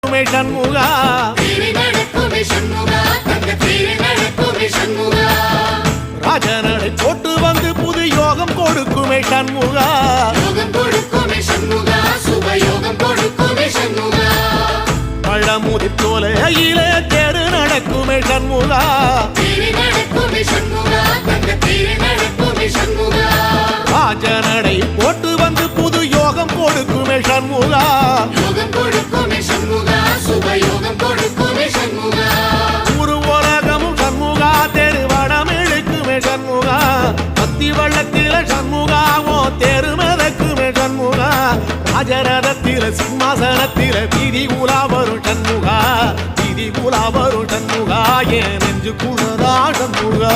சண்முகா ராஜனடை போட்டு வந்து புது யோகம் கொடுக்குமே சண்முகா பழமுதி தோலையிலே தேடு நடக்குமே சண்முகா ராஜனடை போட்டு வந்து புது யோகம் கொடுக்குமே சண்முகா ஒரு உலகமும் சண்முகா தெருவடம் இழுக்குமே சண்முகா பத்தி வள்ளத்தில சண்முகாவோ தெரு மிதக்குமே சண்முகா ராஜரதத்தில சிம்மாசனத்தில வீதி உலா வரும் சண்முகா வீதி உலா வரும் சண்முகா என் நெஞ்சு குளதா சண்முகா